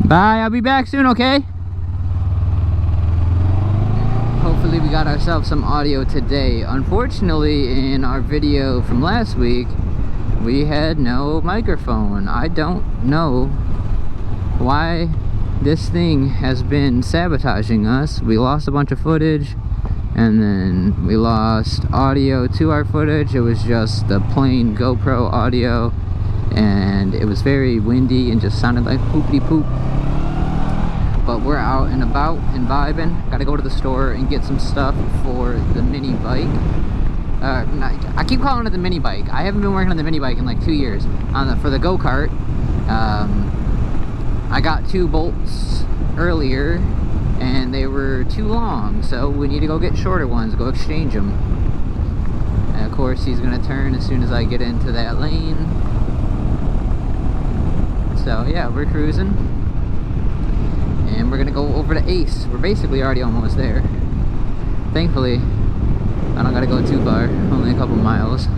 Bye, I'll be back soon, okay? Hopefully we got ourselves some audio today. Unfortunately, in our video from last week, we had no microphone. I don't know why this thing has been sabotaging us. We lost a bunch of footage, and then we lost audio to our footage. It was just the plain GoPro audio, and it was very windy and just sounded like poopity poop. But we're out and about and vibing. Gotta go to the store and get some stuff for the mini bike. I keep calling it the mini bike. I haven't been working on the mini bike in like 2 years. For the go-kart, I got 2 bolts earlier and they were too long, so we need to go get shorter ones, go exchange them. And of course he's gonna turn as soon as I get into that lane. So yeah, we're cruising. And we're gonna go over to Ace. We're basically already almost there. Thankfully, I don't gotta go too far, only a couple miles.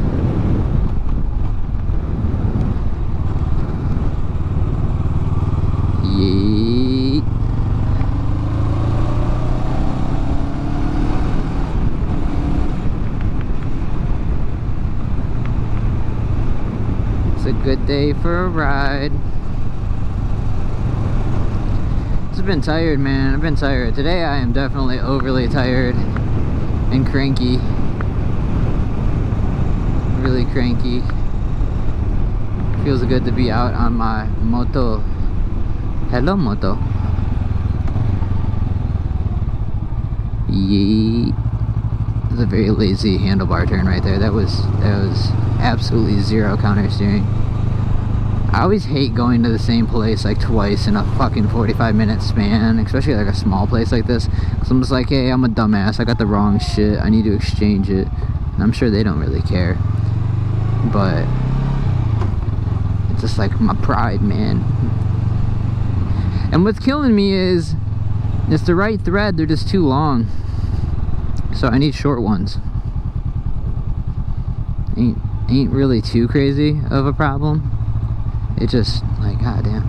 Yeet. It's a good day for a ride. I've been tired, man. I've been tired. Today I am definitely overly tired and cranky. Really cranky. Feels good to be out on my moto. Hello, moto. Yeet. That's a very lazy handlebar turn right there. That was absolutely zero counter steering. I always hate going to the same place like twice in a fucking 45-minute span, especially like a small place like this, because I'm just like, hey, I'm a dumbass, I got the wrong shit, I need to exchange it. And I'm sure they don't really care, but it's just like my pride, man. And what's killing me is it's the right thread, they're just too long, so I need short ones. Ain't really too crazy of a problem. It just, like, goddamn.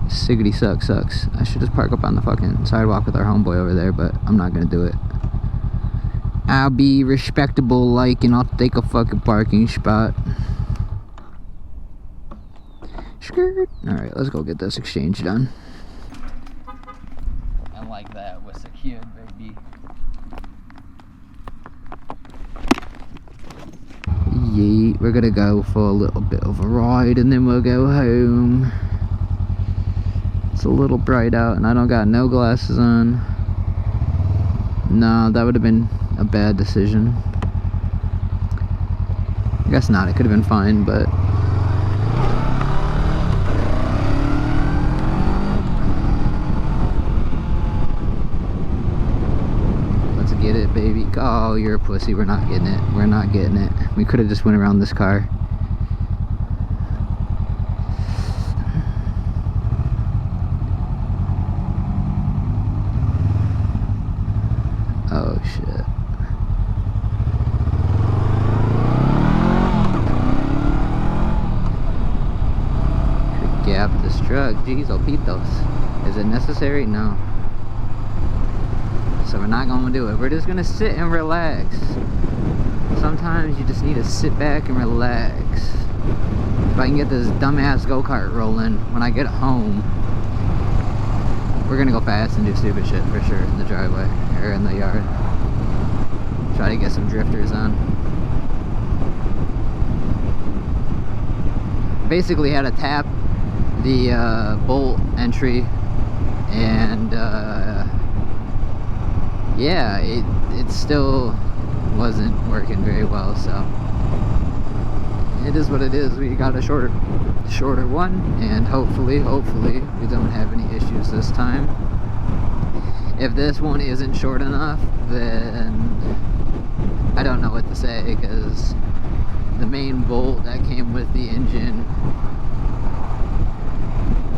Siggity sucks. I should just park up on the fucking sidewalk with our homeboy over there, but I'm not gonna do it. I'll be respectable like, and I'll take a fucking parking spot. Skirt. Alright, let's go get this exchange done. I like that was secured, baby. Yeet, we're gonna go for a little bit of a ride and then we'll go home. It's a little bright out and I don't got no glasses on. No, that would have been a bad decision. I guess not, it could have been fine, but get it, baby. Oh, you're a pussy. We're not getting it. We're not getting it. We could have just went around this car. Oh shit. Could gap this truck. Jeez, opitos. Is it necessary? No. So we're not gonna do it. We're just gonna sit and relax. Sometimes you just need to sit back and relax. If I can get this dumbass go-kart rolling when I get home, we're gonna go fast and do stupid shit for sure in the driveway or in the yard. Try to get some drifters on. Basically had to tap the bolt entry and yeah, it still wasn't working very well, so it is what it is. We got a shorter one, and hopefully we don't have any issues this time. If this one isn't short enough, then I don't know what to say, because the main bolt that came with the engine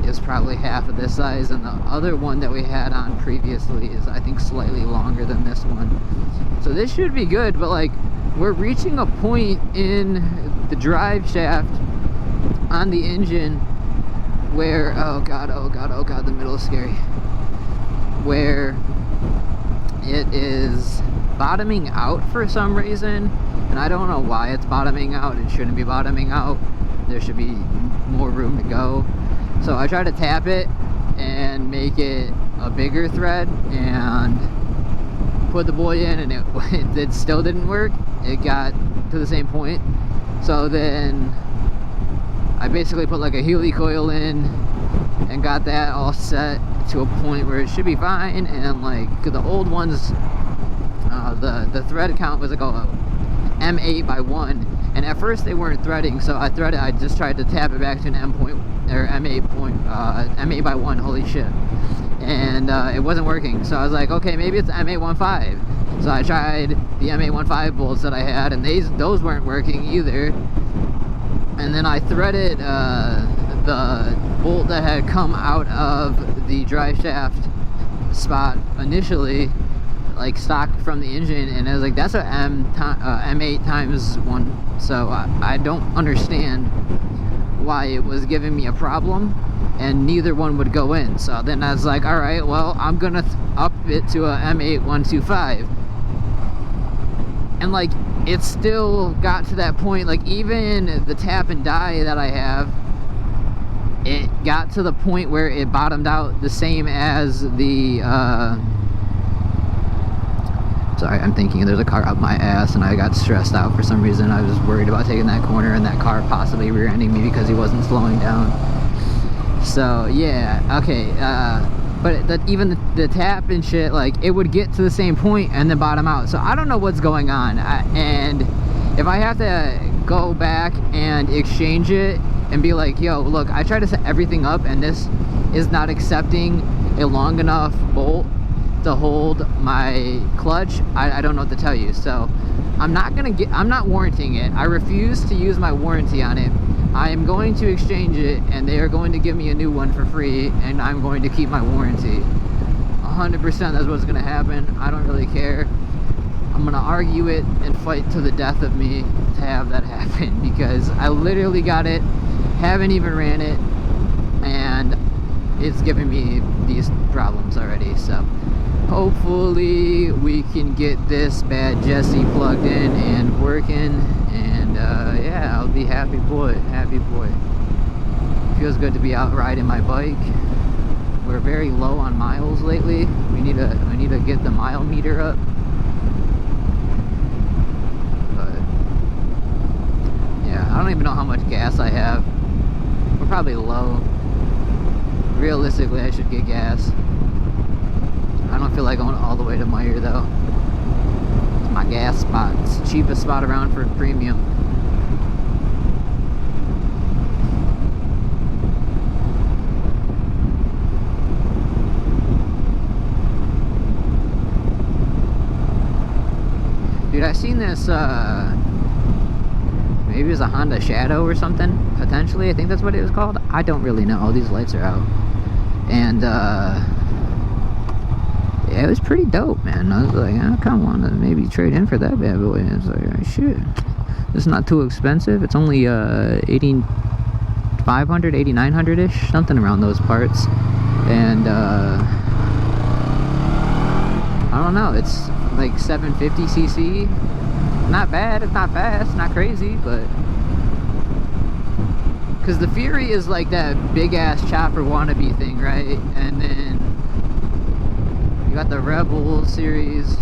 is probably half of this size, and the other one that we had on previously is, I think, slightly longer than this one. So this should be good, but like, we're reaching a point in the drive shaft on the engine where, oh god, the middle is scary, where it is bottoming out for some reason, and I don't know why it's bottoming out. It shouldn't be bottoming out. There should be more room to go. So I tried to tap it and make it a bigger thread and put the buoy in, and it still didn't work. It got to the same point. So then I basically put like a Healy coil in and got that all set to a point where it should be fine. And like the old ones, the thread count was like a M8 by 1, and at first they weren't threading, so I just tried to tap it back to an M8 by 1. Holy shit. And it wasn't working, so I was like, okay, maybe it's M815. So I tried the M815 bolts that I had, and those weren't working either. And then I threaded the bolt that had come out of the drive shaft spot initially, like stock from the engine, and I was like, that's a M8 times 1. So I don't understand why it was giving me a problem, and neither one would go in. So then I was like, all right, well, I'm gonna up it to a M8125. And like, it still got to that point. Like, even the tap and die that I have, it got to the point where it bottomed out the same as the sorry, I'm thinking there's a car up my ass, and I got stressed out for some reason. I was worried about taking that corner and that car possibly rear-ending me because he wasn't slowing down. So yeah, okay, but even the tap and shit, like, it would get to the same point and then bottom out. So I don't know what's going on, and if I have to go back and exchange it and be like, yo, look, I tried to set everything up and this is not accepting a long enough bolt to hold my clutch, I don't know what to tell you. So I'm not warranting it. I refuse to use my warranty on it. I am going to exchange it, and they are going to give me a new one for free, and I'm going to keep my warranty. 100% that's what's going to happen. I don't really care. I'm going to argue it and fight to the death of me to have that happen, because I literally got it, haven't even ran it, and it's giving me these problems already. So hopefully we can get this bad Jesse plugged in and working, and yeah, I'll be happy boy. Feels good to be out riding my bike. We're very low on miles lately. We need to get the mile meter up. But yeah, I don't even know how much gas I have. We're probably low. Realistically, I should get gas. I don't feel like going all the way to Meyer though. It's my gas spot. It's the cheapest spot around for premium. Dude, I seen this, maybe it was a Honda Shadow or something, potentially. I think that's what it was called. I don't really know. All these lights are out. And, yeah, it was pretty dope, man. I was like, I kind of want to maybe trade in for that bad boy. And I was like, oh, shit. It's not too expensive. It's only, 8,500, 8,900-ish, something around those parts. And, I don't know, it's like 750cc. Not bad, it's not fast, not crazy, but because the Fury is like that big ass chopper wannabe thing, right? And then you got the Rebel series.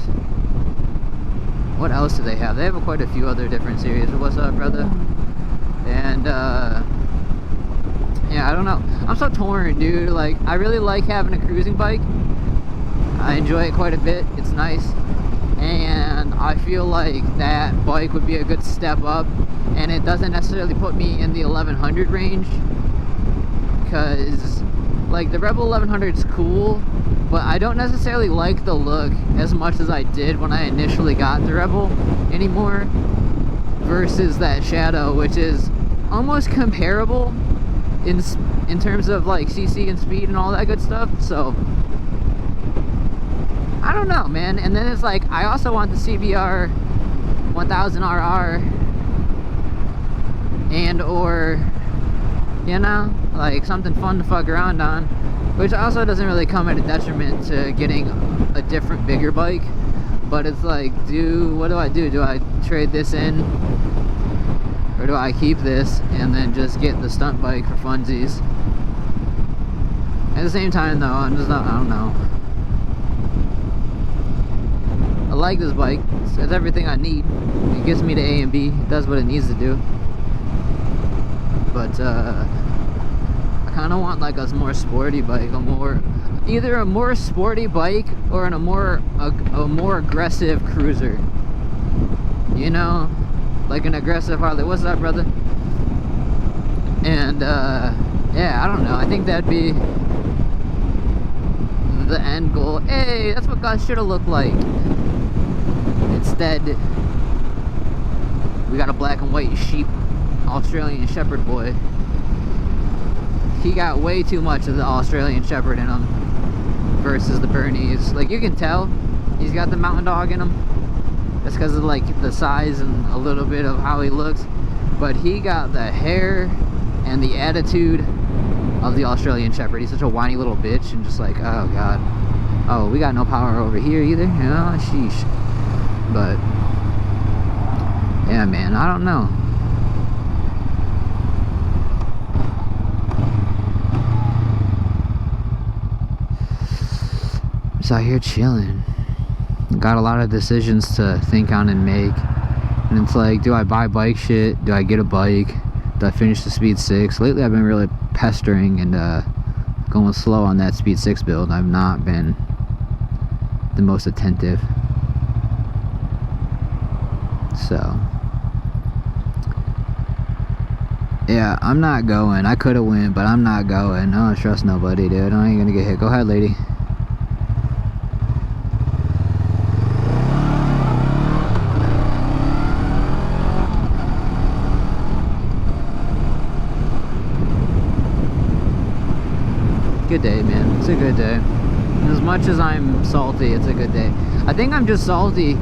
What else do they have? They have quite a few other different series. What's up, brother? And yeah, I don't know, I'm so torn, dude. Like, I really like having a cruising bike. I enjoy it quite a bit. It's nice. And I feel like that bike would be a good step up, and it doesn't necessarily put me in the 1100 range, because like the Rebel 1100 is cool, but I don't necessarily like the look as much as I did when I initially got the Rebel anymore, versus that Shadow, which is almost comparable in terms of like CC and speed and all that good stuff. So I don't know, man. And then it's like, I also want the CBR 1000RR, and or, you know, like something fun to fuck around on, which also doesn't really come at a detriment to getting a different, bigger bike. But it's like, what do I do? Do I trade this in, or do I keep this and then just get the stunt bike for funsies? At the same time though, I don't know. I like this bike. It's everything I need. It gets me to A and B. It does what it needs to do. But I kind of want like a more sporty bike, either a more sporty bike or a more aggressive cruiser. You know, like an aggressive Harley. What's up, brother? And yeah, I don't know. I think that'd be the end goal. Hey, that's what God should have looked like. Instead, we got a black and white sheep Australian Shepherd boy. He got way too much of the Australian Shepherd in him versus the Bernese. Like, you can tell he's got the mountain dog in him. That's because of like the size and a little bit of how he looks. But he got the hair and the attitude of the Australian Shepherd. He's such a whiny little bitch and just like, oh god. Oh, we got no power over here either? Oh, sheesh. But yeah, man, I don't know. Just out here chilling. Got a lot of decisions to think on and make. And it's like, do I buy bike shit? Do I get a bike? Do I finish the Speed 6? Lately I've been really pestering and going slow on that Speed 6 build. I've not been the most attentive. So yeah, I'm not going. I could have went, but I'm not going. I don't trust nobody, dude. I ain't gonna get hit. Go ahead, lady. Good day, man. It's a good day. As much as I'm salty, it's a good day. I think I'm just salty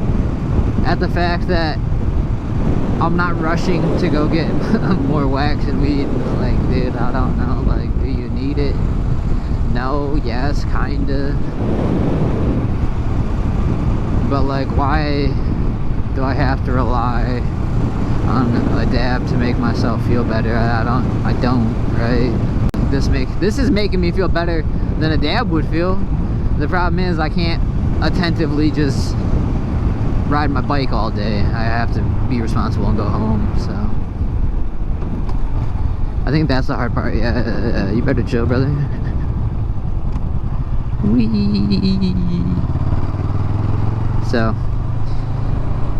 at the fact that I'm not rushing to go get more wax and weed. Like, dude, I don't know. Like, do you need it? No, yes, kinda. But like, why do I have to rely on a dab to make myself feel better? I don't, right? This is making me feel better than a dab would feel. The problem is I can't attentively just ride my bike all day. I have to be responsible and go home, so I think that's the hard part. Yeah, you better chill, brother. Whee. So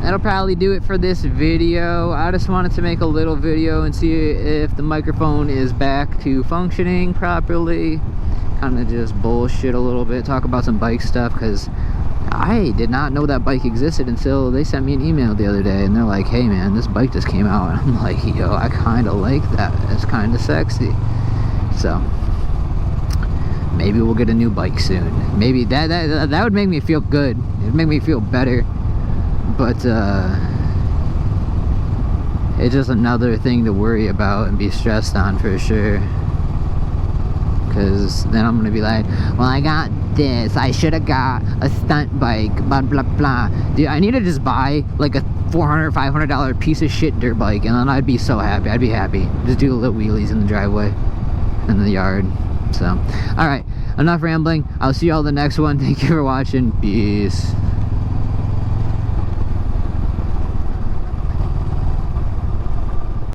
that'll probably do it for this video. I just wanted to make a little video and see if the microphone is back to functioning properly. Kind of just bullshit a little bit, talk about some bike stuff, because I did not know that bike existed until they sent me an email the other day and they're like, hey man, this bike just came out. And I'm like, yo, I kind of like that. It's kind of sexy. So maybe we'll get a new bike soon. Maybe that would make me feel good. It would make me feel better. But it's just another thing to worry about and be stressed on for sure. Because then I'm gonna be like, well, I got this, I should have got a stunt bike, blah blah blah. Dude, I need to just buy like a $400, $500 piece of shit dirt bike, and then I'd be so happy. I'd be happy. Just do little wheelies in the driveway, in the yard. So, alright, enough rambling. I'll see you all in the next one. Thank you for watching. Peace.